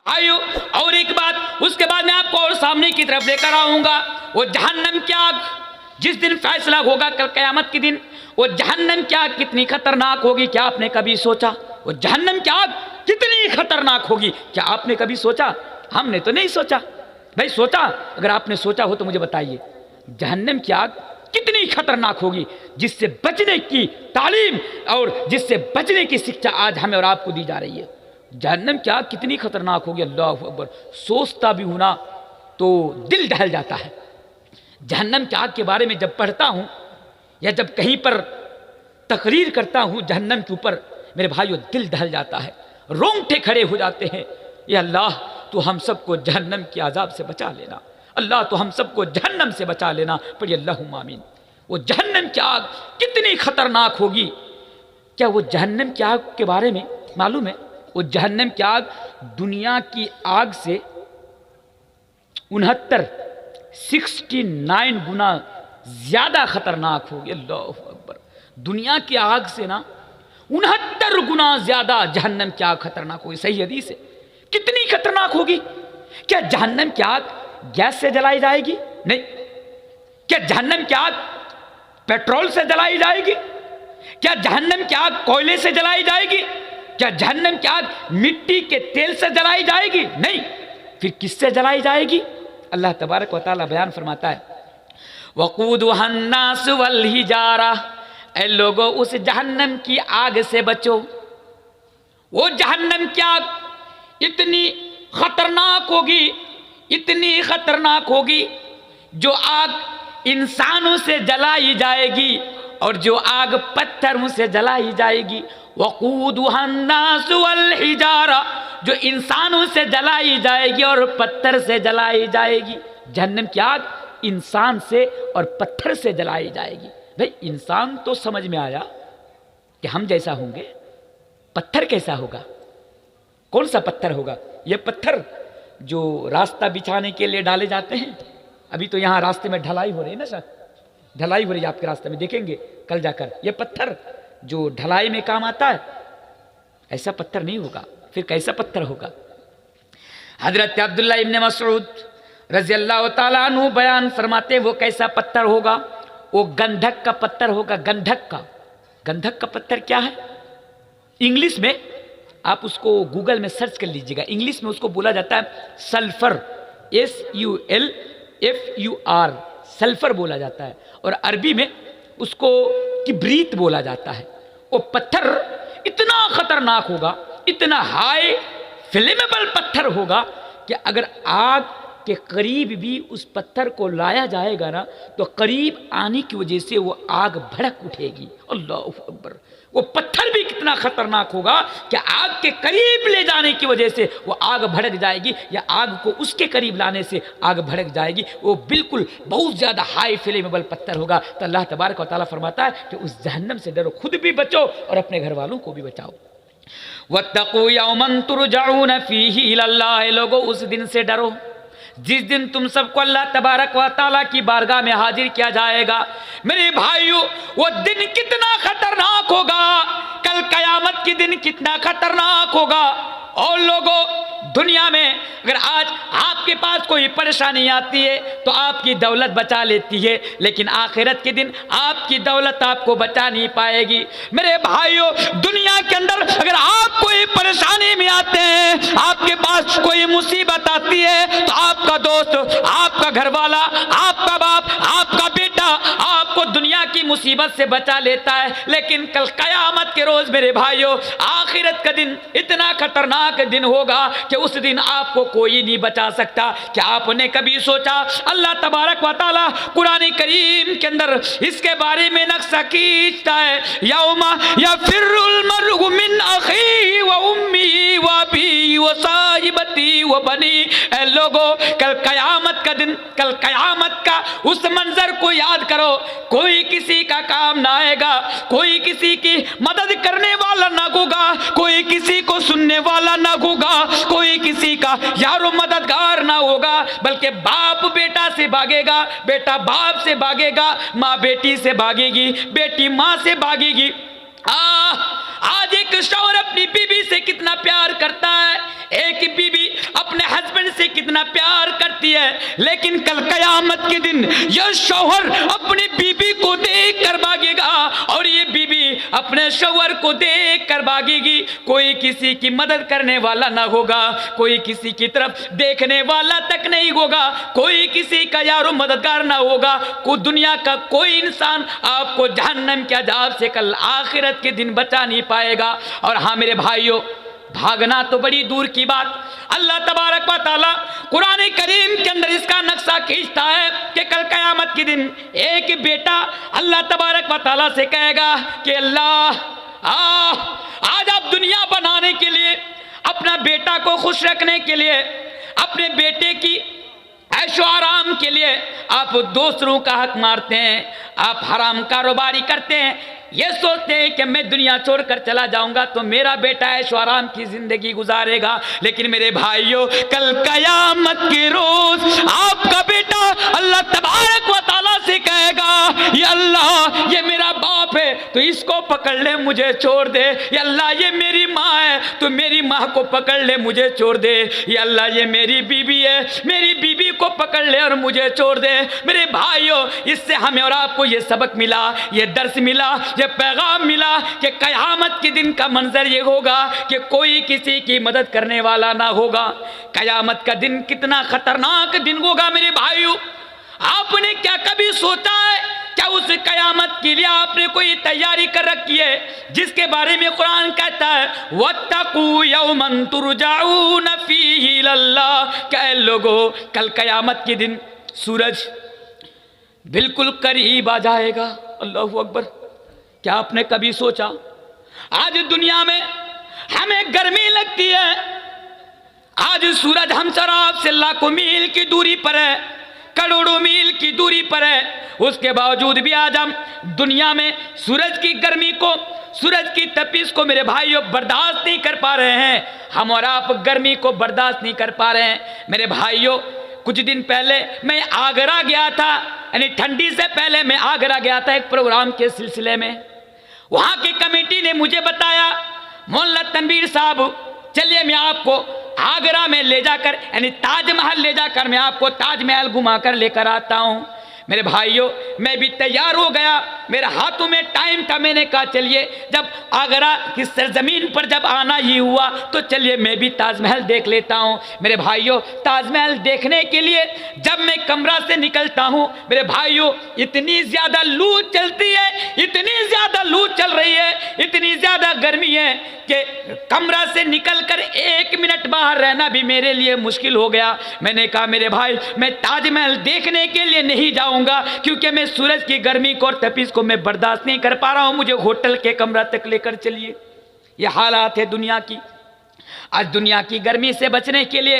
आयो। और एक बात, उसके बाद मैं आपको और सामने की तरफ लेकर आऊंगा। वो जहन्नम की आग जिस दिन फैसला होगा कल क़यामत के दिन, वो जहन्नम की आग कितनी खतरनाक होगी, क्या आपने कभी सोचा? वो जहन्नम की आग कितनी खतरनाक होगी, क्या आपने कभी सोचा? हमने तो नहीं सोचा भाई। सोचा? अगर आपने सोचा हो तो मुझे बताइए, जहन्नम की आग कितनी खतरनाक होगी, जिससे बचने की तालीम और जिससे बचने की शिक्षा आज हमें और आपको दी जा रही है। जहन्नम की आग कितनी खतरनाक होगी, अल्लाह अकबर। सोचता भी हूं ना तो दिल दहल जाता है। जहन्नम की आग के बारे में जब पढ़ता हूं या जब कहीं पर तकरीर करता हूं जहन्नम के ऊपर, मेरे भाइयों दिल दहल जाता है, रोंगटे खड़े हो जाते हैं। या अल्लाह तो हम सबको जहन्नम के अजाब से बचा लेना, अल्लाह तो हम सबको जहन्नम से बचा लेना। पर अल्लाहुम्मा आमीन। वो जहन्नम की आग कितनी खतरनाक होगी, क्या वो जहन्नम की आग के बारे में मालूम है? वो जहन्नम की आग दुनिया की आग से 69 गुना ज्यादा खतरनाक होगी। अल्लाहु अकबर। दुनिया की आग से ना 69 गुना ज्यादा जहन्नम की आग खतरनाक होगी। सही हदीस है। कितनी खतरनाक होगी? क्या जहन्नम की आग गैस से जलाई जाएगी? नहीं। क्या जहन्नम की आग पेट्रोल से जलाई जाएगी? क्या जहन्नम की आग कोयले से जलाई जाएगी? क्या जहन्नम की आग मिट्टी के तेल से जलाई जाएगी? नहीं। फिर किससे जलाई जाएगी? अल्लाह तबारक व तआला बयान फरमाता है, वक़ूदुहन्नास वल हिजारा, ऐ लोगों उस जहन्नम की आग से बचो। वो जहन्नम की आग इतनी खतरनाक होगी, इतनी खतरनाक होगी, जो आग इंसानों से जलाई जाएगी और जो आग पत्थरों से जलाई जाएगी। वक़ूदुहन्नास वल हिजारा, जो इंसानों से जलाई जाएगी और पत्थर से जलाई जाएगी। जहन्नम की आग इंसान से और पत्थर से जलाई जाएगी। भाई इंसान तो समझ में आया कि हम जैसा होंगे, पत्थर कैसा होगा? कौन सा पत्थर होगा? ये पत्थर जो रास्ता बिछाने के लिए डाले जाते हैं। अभी तो यहाँ रास्ते में ढलाई हो रही है ना सर, ढलाई हो रही है आपके रास्ते में, देखेंगे कल जाकर। ये पत्थर जो ढलाई में काम आता है, ऐसा पत्थर नहीं होगा। फिर कैसा पत्थर होगा? हजरत अब्दुल्लाह इब्न मसऊद रज़ी अल्लाह ताला अन्हु बयान फरमाते, वो कैसा पत्थर होगा? वो गंधक का पत्थर होगा। गंधक का। गंधक का पत्थर क्या है? इंग्लिश में आप उसको गूगल में सर्च कर लीजिएगा। इंग्लिश में उसको बोला जाता है सल्फर, SULFUR, सल्फर बोला जाता है। और अरबी में उसको किब्रीत बोला जाता है। वो पत्थर इतना खतरनाक होगा, इतना हाई फ्लेमेबल पत्थर होगा कि अगर आग के करीब भी उस पत्थर को लाया जाएगा ना, तो करीब आने की वजह से वो आग भड़क उठेगी। अल्लाहु अकबर। वो पत्थर भी कितना खतरनाक होगा कि आग के करीब ले जाने की वजह से वो आग भड़क जाएगी, या आग को उसके करीब लाने से आग भड़क जाएगी। वो बिल्कुल बहुत ज़्यादा हाई फ्लेमेबल पत्थर होगा। तो अल्लाह तबारक व तआला फरमाता है कि उस जहन्नम से डरो, खुद भी बचो और अपने घर वालों को भी बचाओ। वत्तक़ू यौमन तुरजऊन फ़ीही इलल्लाह, लोगों उस दिन से डरो जिस दिन तुम सबको अल्लाह तबारक व तआला की बारगाह में हाजिर किया जाएगा। मेरे भाइयों वो दिन कितना खतरनाक होगा, कल कयामत के दिन कितना खतरनाक होगा। और लोगों दुनिया में अगर आज आपके पास कोई परेशानी आती है तो आपकी दौलत बचा लेती है, लेकिन आखिरत के दिन आपकी दौलत आपको बचा नहीं पाएगी। मेरे भाइयों दुनिया के अंदर अगर आप कोई परेशानी में आते हैं, आपके पास कोई मुसीबत आती है, तो आपका दोस्त, आपका घरवाला, आपका बाप, आपका बेटा आपको दुनिया की मुसीबत से बचा लेता है। लेकिन कल कयामत के रोज मेरे भाइयों आखिरत का दिन इतना खतरनाक दिन होगा कि उस दिन आपको कोई नहीं बचा सकता। क्या आपने कभी सोचा? अल्लाह तबारक व तआला कुरान करीम के अंदर इसके बारे में नक्शा खींचता है, यौमा यफिरुल मरउ मिन अखीही व उम्मिही व अबीही व साहिबती व बनी। ऐ लोगों कल कयामत का दिन, कल कयामत का उस मंजर को याद करो। कोई किसी का काम ना आएगा, कोई किसी की मदद करने वाला ना होगा, कोई किसी को सुनने वाला ना होगा, कोई किसी का यारो मददगार ना होगा, बल्कि बाप बेटा से भागेगा, बेटा बाप से भागेगा, माँ बेटी से भागेगी, बेटी माँ से भागेगी। आज एक शौहर अपनी बीवी से कितना प्यार करता है, एक बीवी है, लेकिन कल कयामत के दिन यह शौहर अपनी बीबी को देख कर भागेगा और ये बीबी अपने शौहर को देख कर भागेगी। कोई किसी की मदद करने वाला ना होगा, कोई किसी की तरफ देखने वाला तक नहीं होगा, कोई किसी का यारो मददगार ना होगा। को दुनिया का कोई इंसान आपको जहन्नम के अज़ाब से कल आखिरत के दिन बचा नहीं पाएगा। और हाँ मेरे भाइयों, भागना तो बड़ी दूर की बात, अल्लाह तबारक व तआला कुरान करीम के अंदर इसका नक्शा खींचता है कि कल कयामत के दिन एक बेटा अल्लाह तबारक व तआला से कहेगा कि अल्लाह आज आप दुनिया बनाने के लिए, अपना बेटा को खुश रखने के लिए, अपने बेटे की ऐशो आराम के लिए आप दूसरों का हक मारते हैं, आप हराम कारोबारी करते हैं, ये सोचते हैं कि मैं दुनिया छोड़कर चला जाऊंगा तो मेरा बेटा ऐशो आराम की जिंदगी गुजारेगा। लेकिन मेरे भाइयों, कल कयामत के रोज आपका बेटा अल्लाह तबारक व तआला से कहेगा, या अल्लाह ये मेरा बाप है तो इसको पकड़ ले, मुझे छोड़ दे। या अल्लाह ये मेरी माँ है तो मेरी माँ को पकड़ ले, मुझे छोड़ दे। या अल्लाह ये मेरी बीबी है, मेरी बीबी को पकड़ ले और मुझे छोड़ दे। मेरे भाइयों, इससे हमें और आपको ये सबक मिला, ये दर्स मिला, ये पैगाम मिला कि कयामत के दिन का मंजर ये होगा कि कोई किसी की मदद करने वाला ना होगा। कयामत का दिन कितना खतरनाक दिन होगा मेरे भाइयों। आपने क्या कभी सोचा है, क्या उस कयामत के लिए आपने कोई तैयारी कर रखी है जिसके बारे में कुरान कहता है वत्तकू यौमन तुरजाऊन फीही इलल्लाह। क्या लोगों, कल कयामत के दिन सूरज बिल्कुल करीब आ जाएगा। अल्लाहू अकबर। क्या आपने कभी सोचा, आज दुनिया में हमें गर्मी लगती है, आज सूरज हम शराब से लाखों मील की दूरी पर है, करोड़ों मील की दूरी पर है, उसके बावजूद भी आज हम दुनिया में सूरज की गर्मी को, सूरज की तपिश को मेरे भाइयों बर्दाश्त नहीं कर पा रहे हैं। हम और आप गर्मी को बर्दाश्त नहीं कर पा रहे हैं। मेरे भाइयों, कुछ दिन पहले मैं आगरा गया था, यानी ठंडी से पहले मैं आगरा गया था एक प्रोग्राम के सिलसिले में। वहाँ की कमेटी ने मुझे बताया, मौलाना तनवीर साहब चलिए मैं आपको आगरा में ले जाकर, यानी ताजमहल ले जाकर मैं आपको ताजमहल घुमा कर लेकर आता हूँ। मेरे भाइयों, मैं भी तैयार हो गया, मेरे हाथों में टाइम था, मैंने कहा चलिए जब आगरा की सरजमीन पर जब आना ही हुआ तो चलिए मैं भी ताजमहल देख लेता हूँ। मेरे भाइयों, ताजमहल देखने के लिए जब मैं कमरा से निकलता हूँ, मेरे भाइयों इतनी ज़्यादा लू चलती है, इतनी ज़्यादा लू चल रही है, इतनी ज़्यादा गर्मी है कि कमरा से निकलकर 1 मिनट बाहर रहना भी मेरे लिए मुश्किल हो गया। मैंने कहा मेरे भाई, मैं ताजमहल देखने के लिए नहीं जाऊंगा क्योंकि मैं सूरज की गर्मी को और तपिश को मैं बर्दाश्त नहीं कर पा रहा हूं, मुझे होटल के कमरा तक लेकर चलिए। ये हालात है दुनिया की। आज दुनिया की गर्मी से बचने के लिए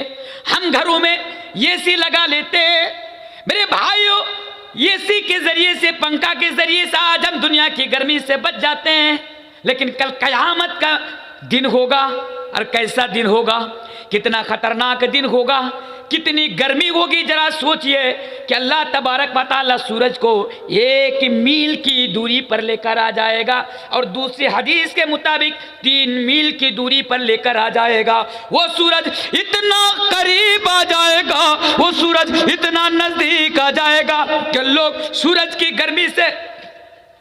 हम घरों में एसी लगा लेते हैं। मेरे भाइयों, एसी के जरिए से, पंखा के जरिए से आज हम दुनिया की गर्मी से बच जाते हैं, लेकिन कल कयामत का दिन होगा और कैसा दिन होगा, कितना खतरनाक दिन होगा, कितनी गर्मी होगी। जरा सोचिए कि अल्लाह तबारक व तआला सूरज को 1 मील की दूरी पर लेकर आ जाएगा और दूसरी हदीस के मुताबिक 3 मील की दूरी पर लेकर आ जाएगा। वो सूरज इतना करीब आ जाएगा, वो सूरज इतना नजदीक आ जाएगा कि लोग सूरज की गर्मी से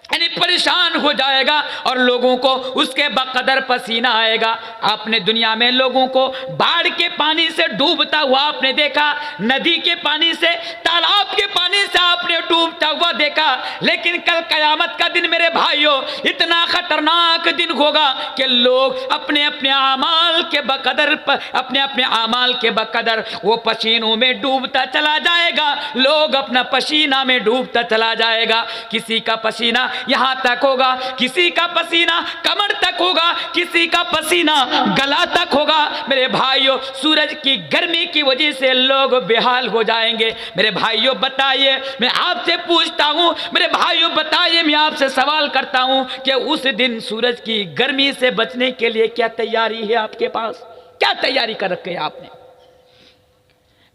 यानी परेशान हो जाएगा और लोगों को उसके बकदर पसीना आएगा। आपने दुनिया में लोगों को बाढ़ के पानी से डूबता हुआ आपने देखा, नदी के पानी से, तालाब के पानी से आपने डूबता हुआ देखा, लेकिन कल कयामत का दिन मेरे भाइयों इतना खतरनाक दिन होगा कि लोग अपने अपने आमाल के बकदर, अपने अपने आमाल के बकदर वो पसीनों में डूबता चला जाएगा। लोग अपना पसीना में डूबता चला जाएगा। किसी का पसीना यहां तक होगा, किसी का पसीना कमर तक होगा, किसी का पसीना गला तक होगा। मेरे भाइयों, सूरज की गर्मी की वजह से लोग बेहाल हो जाएंगे। मेरे भाइयों बताइए, मैं आपसे पूछता हूं, मेरे भाइयों बताइए, मैं आपसे सवाल करता हूं कि उस दिन सूरज की गर्मी से बचने के लिए क्या तैयारी है आपके पास, क्या तैयारी कर रखी है आपने?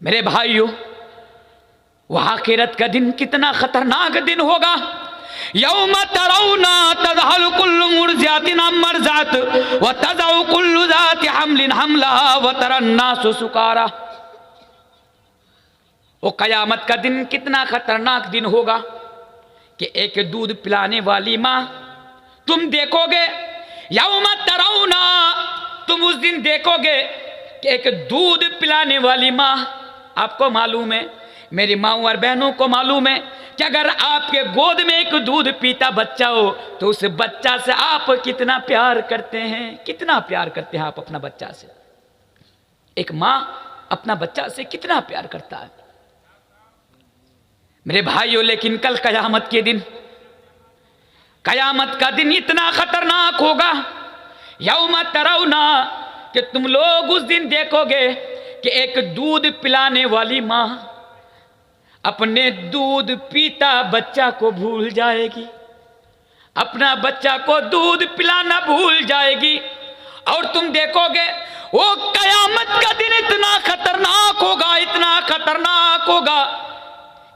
मेरे भाइयों, वह आखिरत का दिन कितना खतरनाक दिन होगा। यौम तरौना तज़हलु कुल्लु मुर्ज़िअतिन अम्मा अर्ज़अत व तज़अउ कुल्लु ज़ाति हम्लिन हम्लहा व तरन नास सुकारा। वो कयामत का दिन कितना खतरनाक दिन होगा कि एक दूध पिलाने वाली माँ तुम देखोगे, यौम तरौना, तुम उस दिन देखोगे कि एक दूध पिलाने वाली माँ, आपको मालूम है, मेरी माँ और बहनों को मालूम है कि अगर आपके गोद में एक दूध पीता बच्चा हो तो उस बच्चा से आप कितना प्यार करते हैं, कितना प्यार करते हैं आप अपना बच्चा से। एक माँ अपना बच्चा से कितना प्यार करता है मेरे भाइयों। लेकिन कल कयामत के दिन, कयामत का दिन इतना खतरनाक होगा, यौम तरौना, कि तुम लोग उस दिन देखोगे कि एक दूध पिलाने वाली माँ अपने दूध पीता बच्चा को भूल जाएगी, अपना बच्चा को दूध पिलाना भूल जाएगी। और तुम देखोगे वो कयामत का दिन इतना खतरनाक होगा, इतना खतरनाक होगा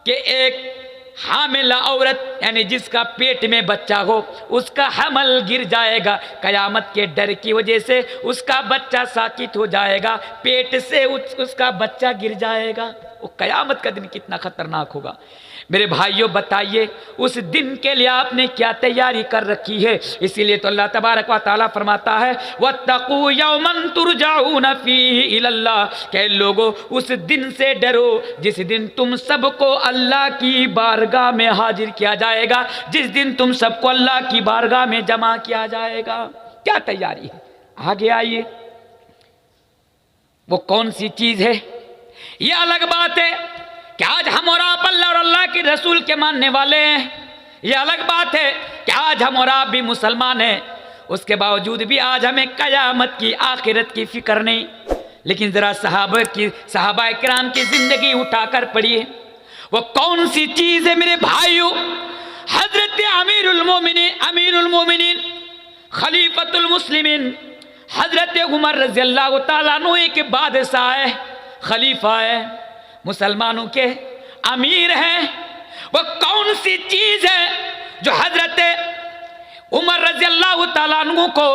कि एक हामिला औरत, यानी जिसका पेट में बच्चा हो, उसका हमल गिर जाएगा, कयामत के डर की वजह से उसका बच्चा साकित हो जाएगा, पेट से उसका बच्चा गिर जाएगा। वो कयामत का दिन कितना खतरनाक होगा मेरे भाइयों। बताइए उस दिन के लिए आपने क्या तैयारी कर रखी है। इसीलिए तो अल्लाह तबारक व तआला फरमाता है, वत्तकू यौमन तुरजाऊन फीही इलल्लाह, के लोगों उस दिन से डरो जिस दिन तुम सबको अल्लाह की बारगाह में हाजिर किया जाएगा, जिस दिन तुम सबको अल्लाह की बारगाह में जमा किया जाएगा। क्या तैयारी है? आगे आइए, वो कौन सी चीज है? ये अलग बात है कि आज हम और आप अल्लाह और अल्लाह के रसूल के मानने वाले हैं, ये अलग बात है कि आज हम और आप भी मुसलमान हैं, उसके बावजूद भी आज हमें कयामत की, आखिरत की फिक्र नहीं। लेकिन जरा सहाबा किराम की जिंदगी उठाकर पढ़िए, वो कौन सी चीज है मेरे भाइयों। हजरत अमीरुल मोमिनीन खलीफतुल मुस्लिमीन हजरत उमर रज़ी अल्लाह तआला अन्हु एक बादशाह है, खलीफा है, मुसलमानों के अमीर हैं। वो कौन सी चीज है जो हजरत उमर रज़ी अल्लाह तआला अन्हु को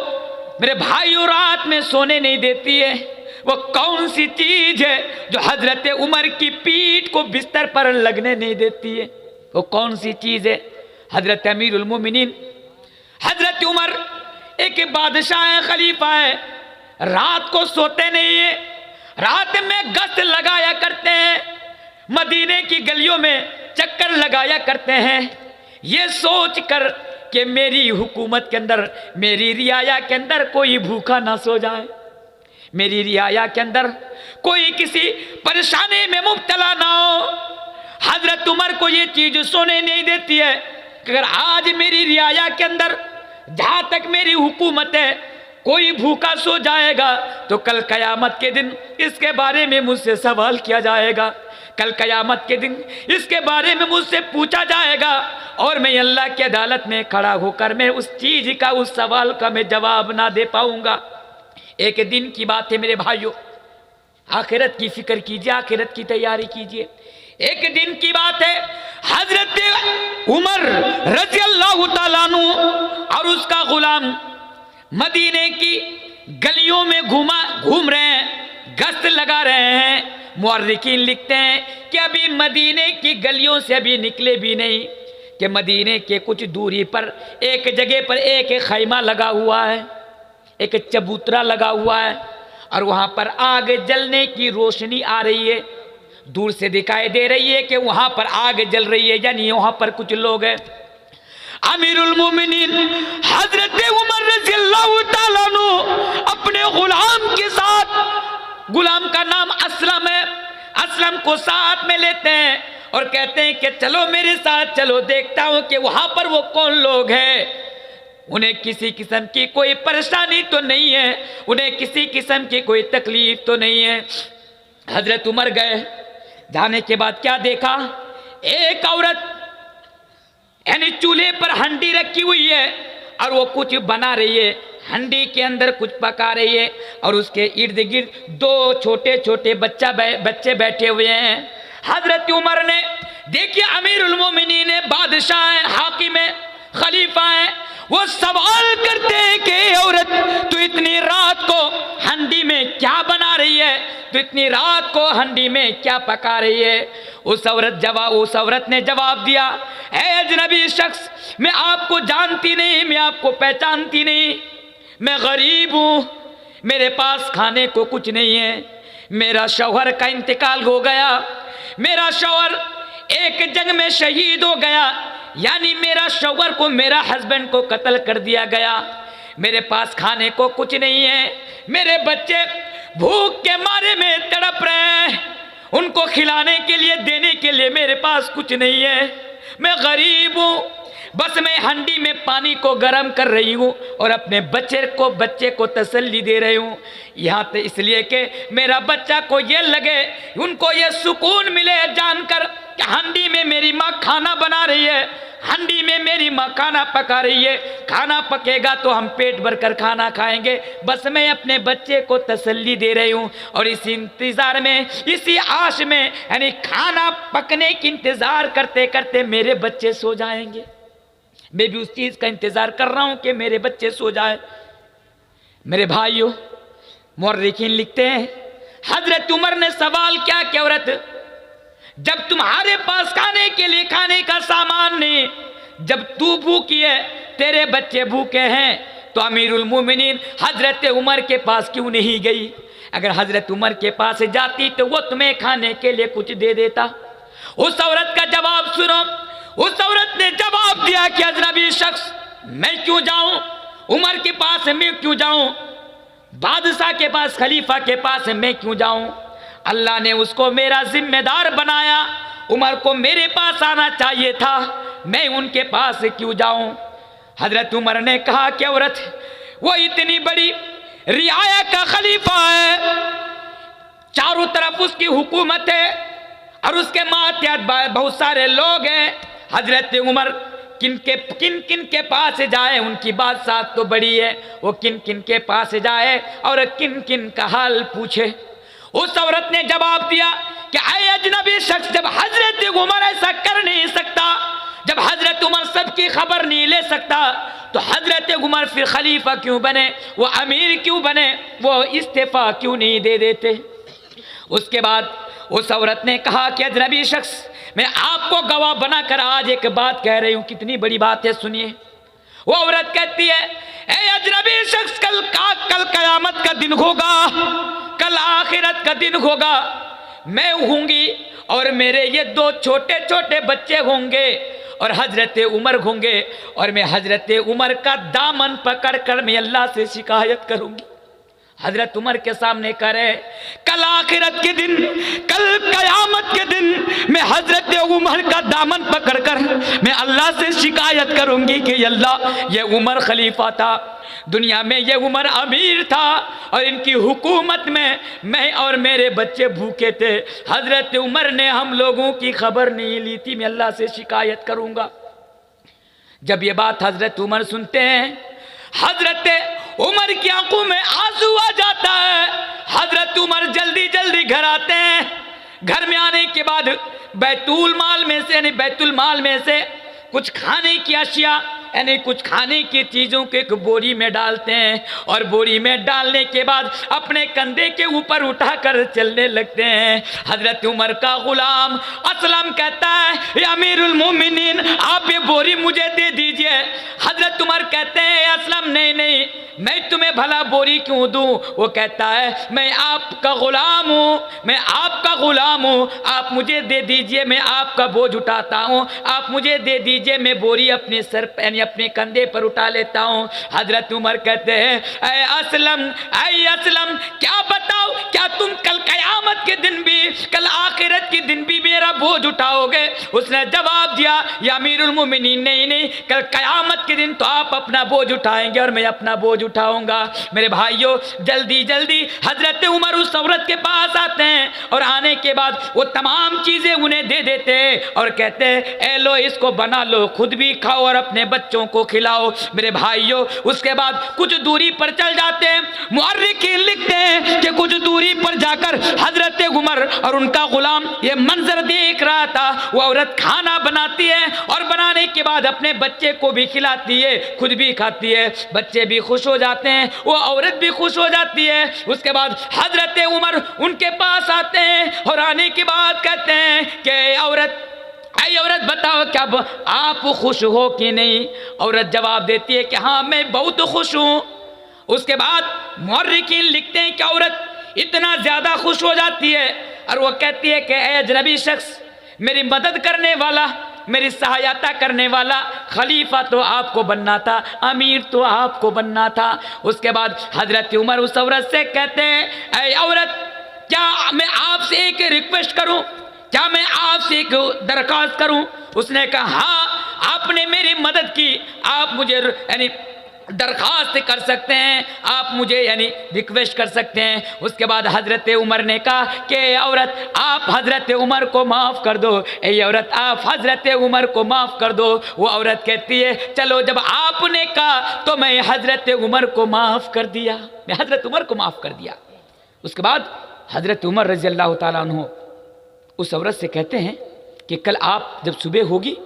मेरे भाइयों रात में सोने नहीं देती है? वो कौन सी चीज है जो हजरत उमर की पीठ को बिस्तर पर लगने नहीं देती है? वो कौन सी चीज है? हजरत अमीरुल मोमिनीन हजरत उमर एक बादशाह है, खलीफा है, रात को सोते नहीं है, रात में गश्त लगाया करते हैं, मदीने की गलियों में चक्कर लगाया करते हैं, ये सोच कर कि मेरी हुकूमत के अंदर, मेरी रियाया के अंदर कोई भूखा ना सो जाए, मेरी रियाया के अंदर कोई किसी परेशानी में मुब्तला ना हो। हजरत उमर को ये चीज सोने नहीं देती है कि अगर आज मेरी रियाया के अंदर, जहां तक मेरी हुकूमत है, कोई भूखा सो जाएगा तो कल कयामत के दिन इसके बारे में मुझसे सवाल किया जाएगा, कल कयामत के दिन इसके बारे में मुझसे पूछा जाएगा और मैं अल्लाह की अदालत में खड़ा होकर मैं उस चीज का, उस सवाल का मैं जवाब ना दे पाऊंगा। एक दिन की बात है मेरे भाइयों, आखिरत की फिक्र कीजिए, आखिरत की तैयारी कीजिए। एक दिन की बात है, हजरत उमर रज़ी अल्लाह तआला अन्हु और उसका गुलाम मदीने की गलियों में घूम रहे हैं, गश्त लगा रहे हैं। मुअर्रिखीन लिखते हैं कि अभी मदीने की गलियों से अभी निकले भी नहीं कि मदीने के कुछ दूरी पर एक जगह पर एक खैमा लगा हुआ है, एक चबूतरा लगा हुआ है और वहाँ पर आग जलने की रोशनी आ रही है, दूर से दिखाई दे रही है कि वहाँ पर आग जल रही है, यानी वहाँ पर कुछ लोग हैं। अमीरुल मोमिनीन हजरत उमर रज़ी अल्लाह तआला अन्हु अपने गुलाम के साथ, गुलाम का नाम असलम है, असलम को साथ में लेते हैं और कहते हैं कि चलो मेरे साथ चलो, देखता हूं कि वहां पर वो कौन लोग हैं, उन्हें किसी किस्म की कोई परेशानी तो नहीं है, उन्हें किसी किस्म की कोई तकलीफ तो नहीं है। हजरत उमर गए, जाने के बाद क्या देखा, एक औरत यानी चूल्हे पर हंडी रखी हुई है और वो कुछ बना रही है, हंडी के अंदर कुछ पका रही है और उसके इर्द गिर्द दो छोटे छोटे बच्चे बैठे हुए हैं। हजरत उमर ने, देखिए अमीरुल मोमिनीन है, बादशाह है, हाकिम है, खलीफा है, वो सवाल करते हैं कि औरत तू इतनी रात को हंडी में क्या बना रही है, तो इतनी रात को हंडी में क्या पका रही है। उस औरत ने जवाब दिया, ऐ अजनबी शख्स, मैं आपको जानती नहीं, मैं आपको पहचानती नहीं, मैं गरीब हूँ, मेरे पास खाने को कुछ नहीं है, मेरा शौहर का इंतकाल हो गया, मेरा शौहर एक जंग में शहीद हो गया, यानी मेरा शौहर को, मेरा हस्बैंड को कत्ल कर दिया गया, मेरे पास खाने को कुछ नहीं है, मेरे बच्चे भूख के मारे में तड़प रहे हैं, उनको खिलाने के लिए, देने के लिए मेरे पास कुछ नहीं है, मैं गरीब हूँ, बस मैं हंडी में पानी को गर्म कर रही हूँ और अपने बच्चे को तसल्ली दे रही हूँ। यहाँ तो इसलिए कि मेरा बच्चा को ये लगे, उनको ये सुकून मिले जानकर कि हंडी में मेरी माँ खाना बना रही है, हंडी में मेरी माँ खाना पका रही है, खाना पकेगा तो हम पेट भर कर खाना खाएंगे, बस मैं अपने बच्चे को तसल्ली दे रही हूँ। और इसी इंतज़ार में, इसी आश में, यानी खाना पकने की इंतज़ार करते करते मेरे बच्चे सो जाएंगे, मैं भी उस चीज़ का इंतज़ार कर रहा हूँ कि मेरे बच्चे सो जाए। मेरे भाइयों, मुअर्रिखीन लिखते हैं, हजरत उमर ने सवाल क्या कि औरत, जब तुम्हारे पास खाने के लिए खाने का सामान नहीं, जब तू भूखी है, तेरे बच्चे भूखे हैं, तो अमीरुल मोमिनीन हजरत उमर के पास क्यों नहीं गई? अगर हजरत उमर के पास जाती तो वो तुम्हें खाने के लिए कुछ दे देता। उस औरत का जवाब सुनो। उस औरत ने जवाब दिया कि अजनबी शख्स, मैं क्यों जाऊं उमर के पास, मैं क्यों जाऊं बादशाह के पास, खलीफा के पास मैं क्यों जाऊं? अल्लाह ने उसको मेरा जिम्मेदार बनाया, उमर को मेरे पास आना चाहिए था, मैं उनके पास क्यों जाऊं? हजरत उमर ने कहा कि औरत, वो इतनी बड़ी रियाया का खलीफा है, चारों तरफ उसकी हुकूमत है और उसके मातहत बहुत सारे लोग हैं। हजरत उमर किन किन के पास जाए, उनकी बादशाह तो बड़ी है, वो किन किन के पास जाए और किन किन का हाल पूछे। उस औरत ने जवाब दिया कि ऐ अजनबी शख्स, जब हजरत उमर ऐसा कर नहीं सकता, जब हजरत उमर सबकी खबर नहीं ले सकता, तो हजरत उमर फिर खलीफा क्यों बने, वो अमीर क्यों बने, वो इस्तीफा क्यों नहीं दे देते? उसके बाद उस औरत ने कहा कि अजनबी शख्स, मैं आपको गवाह बनाकर आज एक बात कह रही हूं, कितनी बड़ी बात है, सुनिए। वो औरत कहती है, ए अजनबी शख्स, कल कयामत का दिन होगा, कल आखिरत का दिन होगा, मैं होंगी और मेरे ये दो छोटे छोटे बच्चे होंगे और हजरत उमर होंगे, और मैं हजरत उमर का दामन पकड़ कर मैं अल्लाह से शिकायत करूंगी। हजरत उमर के सामने करे, कल आखिरत के दिन, कल कयामत के दिन मैं हजरत उमर का दामन पकड़कर मैं अल्लाह से शिकायत करूंगी कि अल्लाह, ये उमर खलीफा था, दुनिया में ये उमर अमीर था और इनकी हुकूमत में मैं और मेरे बच्चे भूखे थे, हजरत उमर ने हम लोगों की खबर नहीं ली थी, मैं अल्लाह से शिकायत करूंगा। जब ये बात हजरत उमर सुनते हैं, हजरत उमर की आंखों में आंसू आ जाता है। हजरत उमर जल्दी जल्दी घर आते हैं। घर में आने के बाद बैतुल माल में से, यानी बैतुल माल में से कुछ खाने की अशिया, यानी कुछ खाने की चीज़ों को एक बोरी में डालते हैं और बोरी में डालने के बाद अपने कंधे के ऊपर उठाकर चलने लगते हैं। हजरत उमर का गुलाम असलम कहता है, या अमीरुल मोमिनीन, आप ये बोरी मुझे दे दीजिए। हजरत उमर कहते हैं, असलम नहीं नहीं, मैं तुम्हें भला बोरी क्यों दूं? वो कहता है, मैं आपका गुलाम हूँ, मैं आपका गुलाम हूँ, आप मुझे दे दीजिए, मैं आपका बोझ उठाता हूँ, आप मुझे दे दीजिए, मैं बोरी अपने सर पर, अपने कंधे पर उठा लेता हूँ। हजरत उमर कहते हैं, ऐ असलम, क्या बताओ, क्या तुम कल कयामत के दिन भी, कल आखिरत के दिन भी मेरा बोझ उठाओगे? उसने जवाब दिया, या अमीरुल मोमिनीन, नहीं नहीं, कल कयामत के दिन तो आप अपना बोझ उठाएंगे और मैं अपना बोझ उठाऊंगा। मेरे भाइयों, जल्दी जल्दी हजरत उमर उस औरत के पास आते हैं और आने के बाद वो तमाम चीजें उन्हें दे देते हैं और कहते हैं, ए लो, इसको बना लो, खुद भी खाओ और अपने बच्चों को खिलाओ। मेरे भाइयों, उसके बाद कुछ दूरी पर चल जाते हैं। मुअर्रिखीन लिखते हैं कि कुछ दूरी पर जाकर हजरत उमर और उनका गुलाम ये मंजर देख देख रहा था वो औरत खाना बनाती है और बनाने के बाद अपने बच्चे को भी खिलाती है, खुद भी खाती है, बच्चे भी खुश हो जाते हैं, वो औरत भी खुश हो जाती है। उसके बाद हजरत उमर उनके पास आते हैं और आने के बाद कहते हैं कि औरत बताओ क्या आप खुश हो कि नहीं? औरत जवाब देती है कि हाँ मैं बहुत खुश हूँ। उसके बाद मुअर्रिखीन लिखते हैं कि औरत इतना ज़्यादा खुश हो जाती है और वो कहती है कि ऐ अजनबी शख्स, मेरी मदद करने वाला, मेरी सहायता करने वाला, खलीफा तो आपको बनना था, अमीर तो आपको बनना था। उसके बाद हजरत उमर उस औरत से कहते हैं, ऐ औरत, क्या मैं आपसे एक रिक्वेस्ट करूं? क्या मैं आपसे एक दरख्वास्त करूं? उसने कहा हाँ, आपने मेरी मदद की, आप मुझे यानी दरख्वास्त कर सकते हैं, आप मुझे यानी रिक्वेस्ट कर सकते हैं। उसके बाद हजरत उमर ने कहा कि औरत आप हजरत उमर को माफ़ कर दो, ये औरत आप हजरत उमर को माफ़ कर दो। वो औरत कहती है चलो जब आपने कहा तो मैं हजरत उमर को माफ़ कर दिया, मैं हजरत उमर को माफ़ कर दिया। उसके बाद हजरत उमर रज़ी अल्लाह ताला अन्हु उस औरत से कहते हैं कि कल आप जब सुबह होगी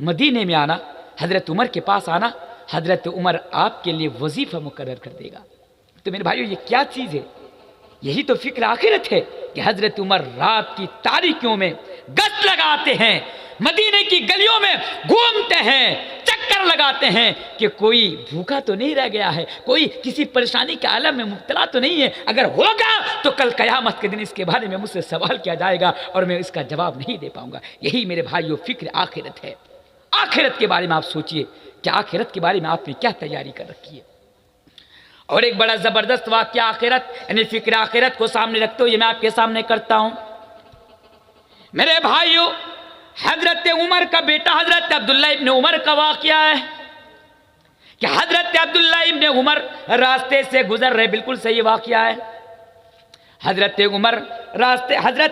मदीने में आना, हजरत उमर के पास आना, हजरत उमर आपके लिए वजीफ़ा मुकर्रर कर देगा। तो मेरे भाइयों ये क्या चीज़ है? यही तो फिक्र आखिरत है कि हजरत उमर रात की तारीकियों में गश्त लगाते हैं, मदीने की गलियों में घूमते हैं, चक्कर लगाते हैं कि कोई भूखा तो नहीं रह गया है, कोई किसी परेशानी के आलम में मुब्तला तो नहीं है। अगर होगा तो कल क़यामत के दिन इसके बारे में मुझसे सवाल किया जाएगा और मैं इसका जवाब नहीं दे पाऊंगा। यही मेरे भाइयों फिक्र आखिरत है। आखिरत के बारे में आप सोचिए कि आखिरत के बारे में आपने क्या तैयारी कर रखी है। और एक बड़ा ज़बरदस्त वाक़या आखिरत यानी फिक्र आखिरत को सामने रखते हुए मैं आपके सामने करता हूँ। मेरे भाइयों, हजरत उमर का बेटा हजरत अब्दुल्ला इब्न उमर का वाक़या है कि हजरत अब्दुल्ला इब्न उमर रास्ते से गुजर रहे, बिल्कुल सही वाक़या है। हजरत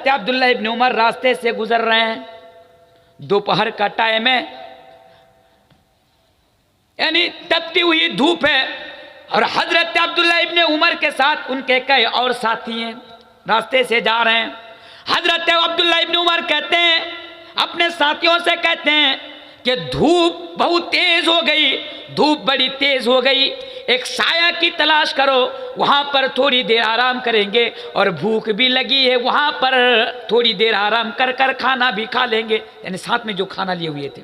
अब्दुल्ला इब्न उमर रास्ते से गुजर रहे हैं, दोपहर का टाइम है, यानी तपती हुई धूप है और हजरत अब्दुल्ला इब्न उमर के साथ उनके कई और साथी हैं, रास्ते से जा रहे हैं। हजरत अब्दुल्ला इब्न उमर कहते हैं, अपने साथियों से कहते हैं कि धूप बहुत तेज हो गई, धूप बड़ी तेज हो गई, एक साया की तलाश करो, वहाँ पर थोड़ी देर आराम करेंगे और भूख भी लगी है, वहाँ पर थोड़ी देर आराम कर कर खाना भी खा लेंगे, यानी साथ में जो खाना लिए हुए थे।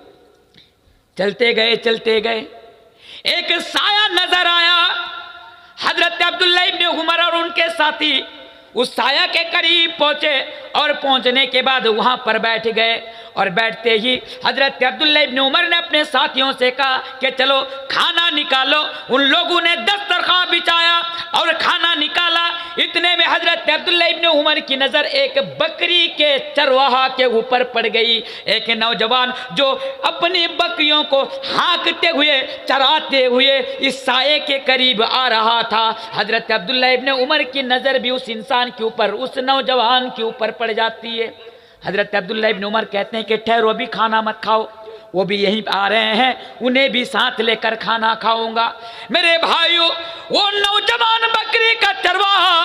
चलते गए, एक साया नजर आया। हजरत अब्दुल्ला इब्न उमर और उनके साथी उस साया के करीब पहुंचे और पहुंचने के बाद वहां पर बैठ गए और बैठते ही हजरत अब्दुल्ला इब्न उमर ने अपने साथियों से कहा कि चलो खाना निकालो। उन लोगों ने दस्तरखान बिछाया और खाना निकाला। इतने में हजरत अब्दुल्ला इब्न उमर की नज़र एक बकरी के चरवाहा के ऊपर पड़ गई। एक नौजवान जो अपनी बकरियों को हाँकते हुए चराते हुए इस साये के करीब आ रहा था। हजरत अब्दुल्ला इब्न उमर की नज़र भी उस इंसान के ऊपर, उस नौजवान के ऊपर पड़ जाती है। हजरत अब्दुल्ला इब्न उमर कहते हैं कि ठहरो, अभी खाना मत खाओ, वो भी यहीं आ रहे हैं, उन्हें भी साथ लेकर खाना खाऊंगा। मेरे भाइयों, वो नौजवान बकरी का चरवाहा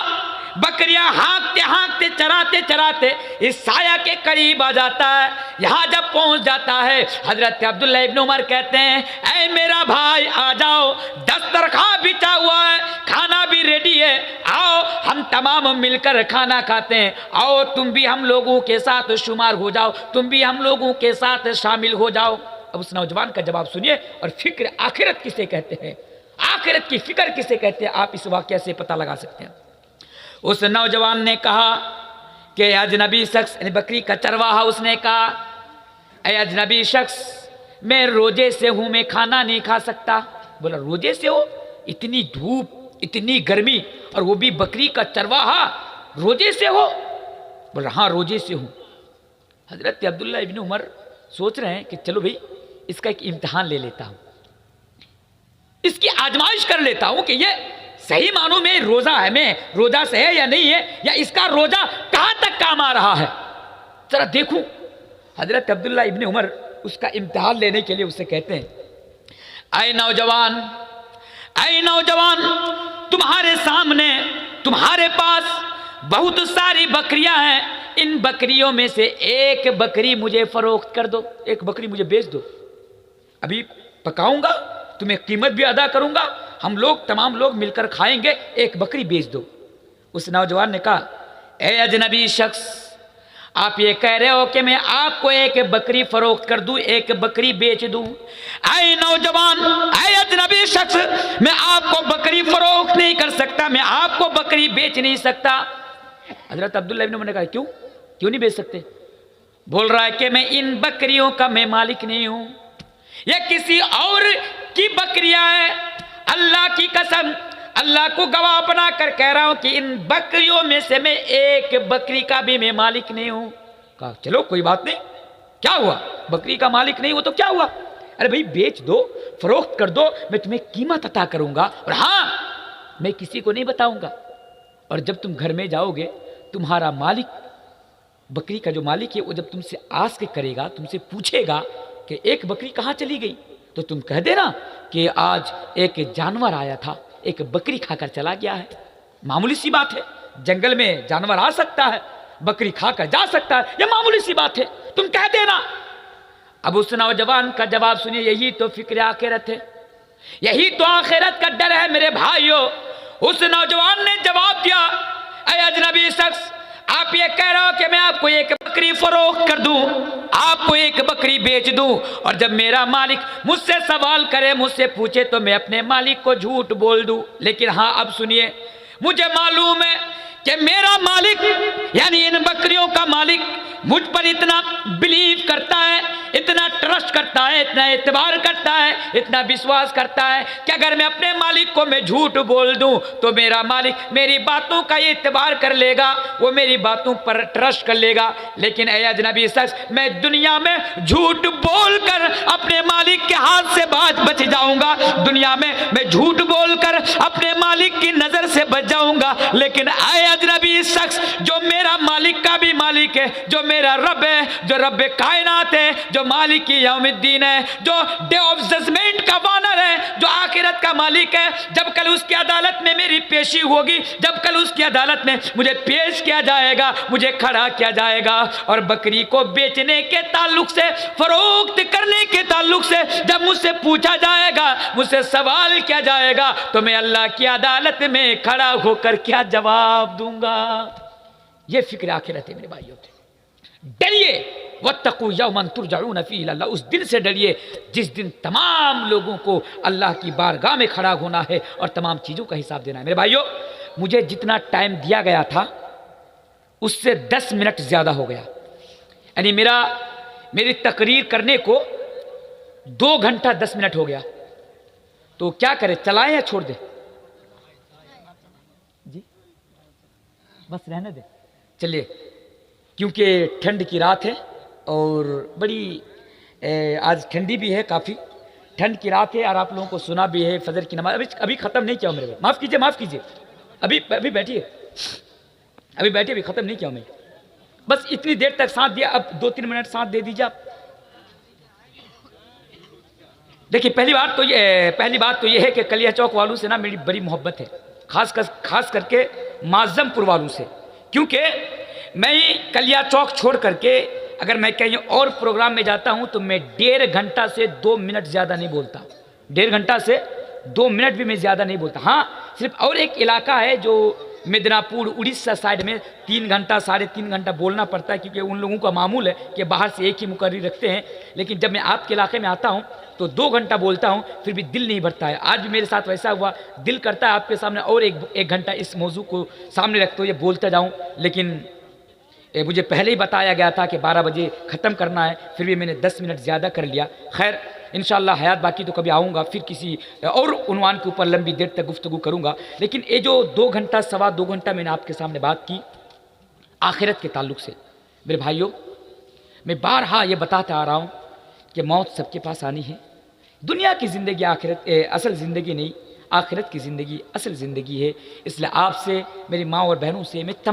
बकरियां हाँकते हाँकते चराते चराते इस साया के करीब आ जाता है। यहाँ जब पहुँच जाता है, हजरत अब्दुल्ला इब्न उमर कहते हैं, ऐ मेरा भाई आ जाओ, दस्तरखान बिछा हुआ है, खाना भी रेडी है, आओ हम तमाम मिलकर खाना खाते हैं, आओ तुम भी हम लोगों के साथ शुमार हो जाओ, तुम भी हम लोगों के साथ शामिल हो जाओ। अब उस नौजवान का जवाब सुनिए। और फिक्र आखिरत किसे कहते हैं, आखिरत की फिक्र किसे कहते हैं, आप इस वाक़या से पता लगा सकते हैं। उस नौजवान ने कहा कि अजनबी शख्स, बकरी का चरवाहा, उसने कहा, ऐ अजनबी शख्स, मैं रोजे से हूँ, मैं खाना नहीं खा सकता। बोला रोजे से हो? इतनी धूप, इतनी गर्मी, और वो भी बकरी का चरवाहा, रोजे से हो? बोला हाँ रोजे से हूँ। हजरत अब्दुल्ला इब्न उमर सोच रहे हैं कि चलो भाई इसका एक इम्तिहान ले लेता हूँ, इसकी आजमाइश कर लेता हूँ कि ये सही मानों में रोज़ा है, मैं रोज़ा से है या नहीं है, या इसका रोज़ा कहाँ तक काम आ रहा है, जरा देखूं। हजरत अब्दुल्ला इब्न उमर उसका इम्तिहान लेने के लिए उससे कहते हैं, ऐ नौजवान, ऐ नौजवान, तुम्हारे सामने, तुम्हारे पास बहुत सारी बकरियां हैं, इन बकरियों में से एक बकरी मुझे फरोख्त कर दो, एक बकरी मुझे बेच दो, अभी पकाऊंगा, तुम्हें कीमत भी अदा करूंगा, हम लोग तमाम लोग मिलकर खाएंगे, एक बकरी बेच दो। उस नौजवान ने कहा, ए अजनबी शख्स, आप ये कह रहे हो कि मैं आपको एक बकरी फरोख्त कर दूं, एक बकरी बेच दूं? ऐ नौजवान, ऐ अजनबी शख्स, मैं आपको बकरी फरोख्त नहीं कर सकता, मैं आपको बकरी बेच नहीं सकता। हजरत अब्दुल्लाह इब्न उमर ने कहा, क्यों नहीं बेच सकते? बोल रहा है कि मैं इन बकरियों का मैं मालिक नहीं हूं, ये किसी और की बकरियां हैं। अल्लाह की कसम, अल्लाह को गवाह बना कर कह रहा हूं कि इन बकरियों में से मैं एक बकरी का भी मैं मालिक नहीं हूं। कहा, चलो कोई बात नहीं, क्या हुआ, बकरी का मालिक नहीं हो तो क्या हुआ? अरे भाई बेच दो, फरोख्त कर दो, मैं तुम्हें कीमत अता करूंगा, और हाँ मैं किसी को नहीं बताऊंगा। और जब तुम घर में जाओगे, तुम्हारा मालिक, बकरी का जो मालिक है, वो जब तुमसे आस के करेगा, तुमसे पूछेगा कि एक बकरी कहाँ चली गई, तो तुम कह देना कि आज एक जानवर आया था, एक बकरी खाकर चला गया है। मामूली सी बात है, जंगल में जानवर आ सकता है, बकरी खाकर जा सकता है, यह मामूली सी बात है, तुम कह देना। अब उस नौजवान का जवाब सुनिए, यही तो फिक्र आखिरत है, यही तो आखिरत का डर है मेरे भाइयों। उस नौजवान ने जवाब दिया, ऐ अजनबी शख्स, आप ये कह रहे हो कि मैं आपको एक बकरी फरोख्त कर दूं, आपको एक बकरी बेच दूं, और जब मेरा मालिक मुझसे सवाल करे, मुझसे पूछे, तो मैं अपने मालिक को झूठ बोल दूं। लेकिन हाँ, अब सुनिए, मुझे मालूम है कि मेरा मालिक यानी इन बकरियों का मालिक मुझ पर इतना बिलीव करता है, इतना ट्रस्ट करता है, इतना एतबार करता है, इतना विश्वास करता है कि अगर मैं अपने मालिक को मैं झूठ बोल दूं तो मेरा मालिक मेरी बातों का एतबार कर लेगा, वो मेरी बातों पर ट्रस्ट कर लेगा। लेकिन ऐ अजनबी शख्स, मैं दुनिया में झूठ बोलकर अपने मालिक के हाथ से बच जाऊंगा, दुनिया में मैं झूठ बोलकर अपने मालिक की नजर से बच जाऊंगा। लेकिन ऐ अजनबी शख्स, जो मेरा मालिक का भी मालिक है, जो मेरा रब है, जो रब कायनात है, जो मालिक यौमुद्दीन है, जो डे ऑफ जजमेंट का वानर है, जो आखिरत का मालिक है, जब कल उसकी अदालत में मेरी पेशी होगी, जब कल उसकी अदालत में मुझे पेश किया जाएगा, मुझे खड़ा किया जाएगा, और बकरी को बेचने के ताल्लुक से, फरोख्त करने के ताल्लुक से जब मुझसे पूछा जाएगा, मुझसे सवाल किया जाएगा, तो मैं अल्लाह की अदालत में खड़ा होकर क्या जवाब दूंगा? ये फिक्र आखिरत है मेरे भाइयों। डरिए, वत्तकू यौमन तुरजऊन फीहि इलल्लाह, उस दिन से डरिए जिस दिन तमाम लोगों को अल्लाह की बारगाह में खड़ा होना है और तमाम चीज़ों का हिसाब देना है। मेरे भाइयों, मुझे जितना टाइम दिया गया था उससे 10 मिनट ज़्यादा हो गया, यानी मेरी तकरीर करने को 2 घंटा 10 मिनट हो गया। तो क्या करें, चलाएं या छोड़ दें? जी बस रहने दें, चलिए, क्योंकि ठंड की रात है और बड़ी आज ठंडी भी है, काफ़ी ठंड की रात है, और आप लोगों को सुना भी है फजर की नमाज अभी ख़त्म नहीं किया मेरे भाई, माफ़ कीजिए, अभी बैठिए, अभी बैठिए, अभी ख़त्म नहीं किया मैं, बस इतनी देर तक साथ दिया, अब 2-3 मिनट साथ दे दीजिए आप। देखिए, पहली बात तो ये है कि कलिया चौक वालों से ना मेरी बड़ी मोहब्बत है, खास करके माज़मपुर वालों से, क्योंकि मैं कलिया चौक छोड़ करके अगर मैं कहीं और प्रोग्राम में जाता हूं तो मैं 1.5 घंटा से 2 मिनट ज़्यादा नहीं बोलता, 1.5 घंटा से 2 मिनट भी मैं ज़्यादा नहीं बोलता। हाँ, सिर्फ और एक इलाका है जो मिदनापुर उड़ीसा साइड में 3 घंटा 3.5 घंटा बोलना पड़ता है, क्योंकि उन लोगों का मामूल है कि बाहर से एक ही मुकर्री रखते हैं। लेकिन जब मैं आपके इलाके में आता हूँ तो 2 घंटा बोलता हूँ, फिर भी दिल नहीं भरता है। आज भी मेरे साथ वैसा हुआ, दिल करता है आपके सामने और एक घंटा इस मौजू को सामने रखते हुए बोलता जाऊँ, लेकिन मुझे पहले ही बताया गया था कि 12 बजे ख़त्म करना है, फिर भी मैंने 10 मिनट ज़्यादा कर लिया। खैर, इंशाअल्लाह हयात बाकी तो कभी आऊँगा, फिर किसी और उन्वान के ऊपर लंबी देर तक गुफ्तगू करूँगा। लेकिन ये जो 2 घंटा 2.25 घंटा मैंने आपके सामने बात की आखिरत के ताल्लुक से, मेरे भाइयों, मैं बारहा ये बताता आ रहा हूँ कि मौत सबके पास आनी है। दुनिया की ज़िंदगी आखिरत असल ज़िंदगी नहीं, आखिरत की ज़िंदगी असल ज़िंदगी है। इसलिए आपसे, मेरी माँ और बहनों से मैं